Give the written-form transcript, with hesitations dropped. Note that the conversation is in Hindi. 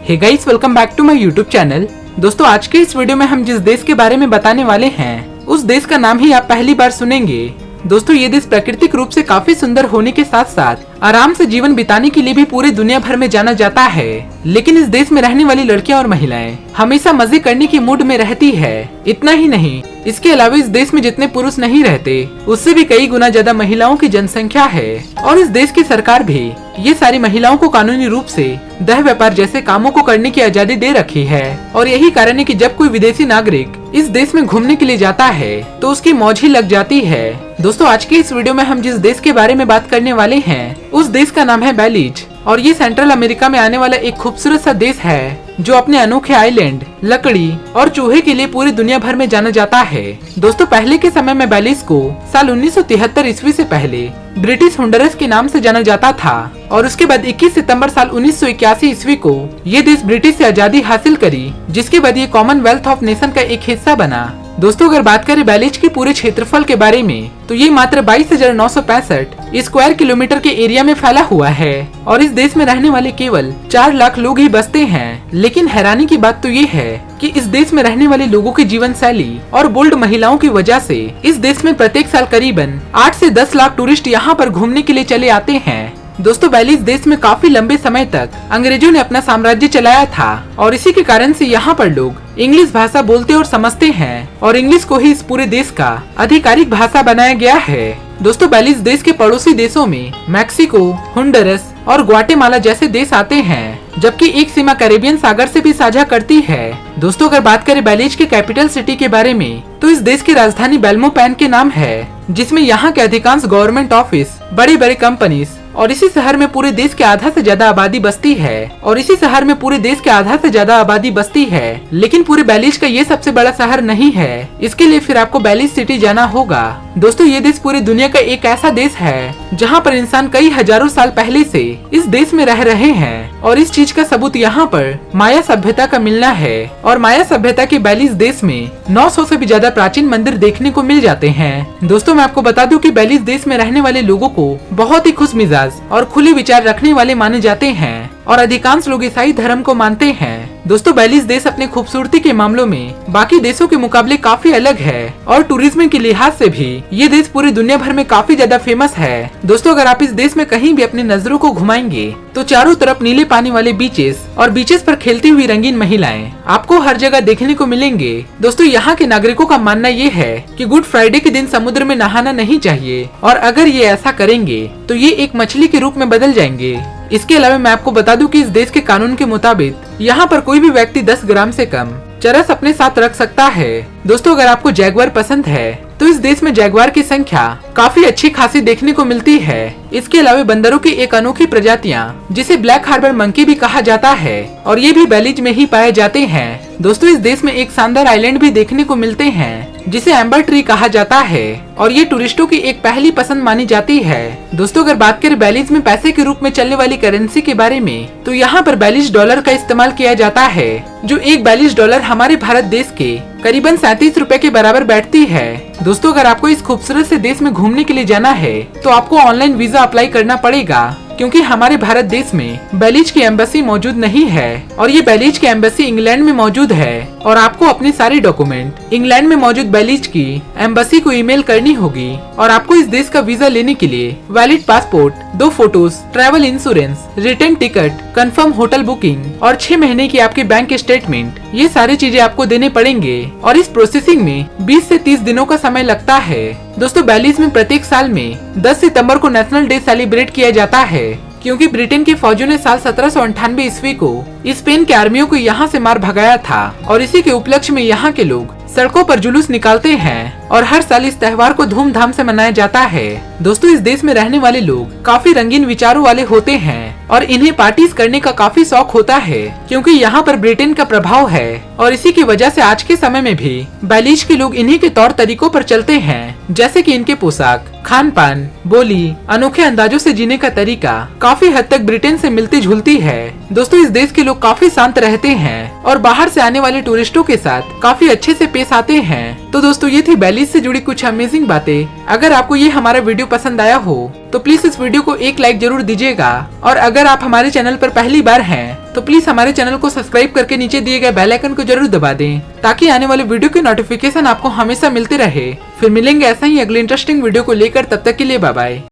Hey guys, welcome back to my YouTube channel. दोस्तों, आज के इस वीडियो में हम जिस देश के बारे में बताने वाले हैं उस देश का नाम ही आप पहली बार सुनेंगे। दोस्तों, ये देश प्राकृतिक रूप से काफी सुंदर होने के साथ साथ आराम से जीवन बिताने के लिए भी पूरे दुनिया भर में जाना जाता है। लेकिन इस देश में रहने वाली लड़कियां और महिलाएं हमेशा मजे करने की मूड में रहती है। इतना ही नहीं, इसके अलावा इस देश में जितने पुरुष नहीं रहते उससे भी कई गुना ज्यादा महिलाओं की जनसंख्या है। और इस देश की सरकार भी ये सारी महिलाओं को कानूनी रूप से देह व्यापार जैसे कामों को करने की आजादी दे रखी है। और यही कारण है कि जब कोई विदेशी नागरिक इस देश में घूमने के लिए जाता है तो उसकी मौज ही लग जाती है। दोस्तों, आज के इस वीडियो में हम जिस देश के बारे में बात करने वाले हैं उस देश का नाम है बेलीज। और ये सेंट्रल अमेरिका में आने वाला एक खूबसूरत सा देश है जो अपने अनोखे आइलैंड, लकड़ी और चूहे के लिए पूरी दुनिया भर में जाना जाता है। दोस्तों, पहले के समय में बेलीज को साल 1973 ईस्वी से पहले ब्रिटिश होंडरस के नाम से जाना जाता था। और उसके बाद 21 सितंबर साल 1981 ईस्वी को ये देश ब्रिटिश से आजादी हासिल करी, जिसके बाद ये कॉमनवेल्थ ऑफ नेशन का एक हिस्सा बना। दोस्तों, अगर बात करें बेलीज के पूरे क्षेत्रफल के बारे में तो ये मात्र 22,965 स्क्वायर किलोमीटर के एरिया में फैला हुआ है। और इस देश में रहने वाले केवल 4 लाख लोग ही बसते हैं। लेकिन हैरानी की बात तो ये है कि इस देश में रहने वाले लोगों की जीवन शैली और बोल्ड महिलाओं की वजह से इस देश में प्रत्येक साल करीबन 8 से 10 लाख टूरिस्ट यहाँ पर घूमने के लिए चले आते हैं। दोस्तों, बेलीज देश में काफी लंबे समय तक अंग्रेजों ने अपना साम्राज्य चलाया था और इसी के कारण से यहाँ पर लोग इंग्लिश भाषा बोलते और समझते हैं और इंग्लिश को ही इस पूरे देश का आधिकारिक भाषा बनाया गया है। दोस्तों, बेलीज देश के पड़ोसी देशों में मैक्सिको, होंडरस और ग्वाटेमाला जैसे देश आते हैं, जबकि एक सीमा कैरेबियन सागर से भी साझा करती है। दोस्तों, अगर बात करें बेलीज के कैपिटल सिटी के बारे में तो इस देश की राजधानी बेल्मोपैन के नाम है, जिसमें यहाँ के अधिकांश गवर्नमेंट ऑफिस, बड़ी बड़ी कंपनीज और इसी शहर में पूरे देश के आधा से ज्यादा आबादी बसती है। लेकिन पूरे बेलीज का ये सबसे बड़ा शहर नहीं है, इसके लिए फिर आपको बेलीज सिटी जाना होगा। दोस्तों, ये देश पूरी दुनिया का एक ऐसा देश है जहाँ पर इंसान कई हजारों साल पहले से इस देश में रह रहे हैं। और इस चीज का सबूत यहाँ पर माया सभ्यता का मिलना है। और माया सभ्यता के बेलीज देश में 900 से भी ज्यादा प्राचीन मंदिर देखने को मिल जाते हैं। दोस्तों, मैं आपको बता दूं कि बेलीज देश में रहने वाले लोगों को बहुत ही खुश मिजाज और खुले विचार रखने वाले माने जाते हैं और अधिकांश लोग ईसाई धर्म को मानते हैं। दोस्तों, बेलीज देश अपनी खूबसूरती के मामलों में बाकी देशों के मुकाबले काफी अलग है और टूरिज्म के लिहाज से भी ये देश पूरी दुनिया भर में काफी ज्यादा फेमस है। दोस्तों, अगर आप इस देश में कहीं भी अपनी नजरों को घुमाएंगे तो चारों तरफ नीले पानी वाले बीचेस और बीचेस पर खेलती हुई रंगीन महिलाएं आपको हर जगह देखने को मिलेंगे। दोस्तों, यहाँ के नागरिकों का मानना ये है कि गुड फ्राइडे के दिन समुद्र में नहाना नहीं चाहिए और अगर ये ऐसा करेंगे तो ये एक मछली के रूप में बदल जाएंगे। इसके अलावा मैं आपको बता दूं कि इस देश के कानून के मुताबिक यहाँ पर कोई भी व्यक्ति 10 ग्राम से कम चरस अपने साथ रख सकता है। दोस्तों, अगर आपको जैगुआर पसंद है तो इस देश में जैगुआर की संख्या काफी अच्छी खासी देखने को मिलती है। इसके अलावा बंदरों की एक अनोखी प्रजातियां जिसे ब्लैक हार्बर मंकी भी कहा जाता है और ये भी बेलीज में ही पाए जाते हैं। दोस्तों, इस देश में एक शानदार आइलैंड भी देखने को मिलते हैं जिसे एम्बर ट्री कहा जाता है और ये टूरिस्टों की एक पहली पसंद मानी जाती है। दोस्तों, अगर बात करें बेलीज में पैसे के रूप में चलने वाली करेंसी के बारे में तो यहाँ पर बेलीज डॉलर का इस्तेमाल किया जाता है, जो एक बेलीज डॉलर हमारे भारत देश के करीबन 37 रुपए के बराबर बैठती है। दोस्तों, अगर आपको इस खूबसूरत से देश में घूमने के लिए जाना है तो आपको ऑनलाइन वीजा अप्लाई करना पड़ेगा, क्योंकि हमारे भारत देश में बेलीज की एम्बेसी मौजूद नहीं है और ये बेलीज की एम्बेसी इंग्लैंड में मौजूद है। और आपको अपने सारे डॉक्यूमेंट इंग्लैंड में मौजूद बेलीज की एम्बेसी को ईमेल करनी होगी। और आपको इस देश का वीजा लेने के लिए valid passport, 2 photos, travel insurance, return ticket, confirm hotel booking और 6 महीने की आपकी बैंक स्टेटमेंट, ये सारी चीजें आपको देने पड़ेंगे। और इस प्रोसेसिंग में 20 से 30 दिनों का समय लगता है। दोस्तों, बेलीज में प्रत्येक साल में 10 सितंबर को नेशनल डे सेलिब्रेट किया जाता है, क्योंकि ब्रिटेन के फौजियों ने साल 1798 ईस्वी को स्पेन के आर्मियों को यहाँ से मार भगाया था। और इसी के उपलक्ष्य में यहाँ के लोग सड़कों पर जुलूस निकालते हैं और हर साल इस त्योहार को धूमधाम से मनाया जाता है। दोस्तों, इस देश में रहने वाले लोग काफी रंगीन विचारों वाले होते हैं और इन्हें पार्टीज करने का काफी शौक होता है, क्योंकि यहाँ पर ब्रिटेन का प्रभाव है। और इसी की वजह से आज के समय में भी बेलीज के लोग इन्हीं के तौर तरीकों पर चलते हैं, जैसे कि इनके पोशाक, खान पान, बोली, अनोखे अंदाजों से जीने का तरीका काफी हद तक ब्रिटेन से मिलती जुलती है। दोस्तों, इस देश के लोग काफी शांत रहते हैं और बाहर से आने वाले टूरिस्टों के साथ काफी अच्छे से पेश आते हैं। तो दोस्तों, ये थी बेलीज से जुड़ी कुछ अमेजिंग बातें। अगर आपको ये हमारा वीडियो पसंद आया हो तो प्लीज इस वीडियो को एक लाइक जरूर दीजिएगा। और अगर आप हमारे चैनल पर पहली बार हैं तो प्लीज हमारे चैनल को सब्सक्राइब करके नीचे दिए गए बेल आइकन को जरूर दबा दें, ताकि आने वाले वीडियो की नोटिफिकेशन आपको हमेशा मिलती रहे। फिर मिलेंगे ऐसा ही अगले इंटरेस्टिंग वीडियो को लेकर, तब तक के लिए बाय बाय।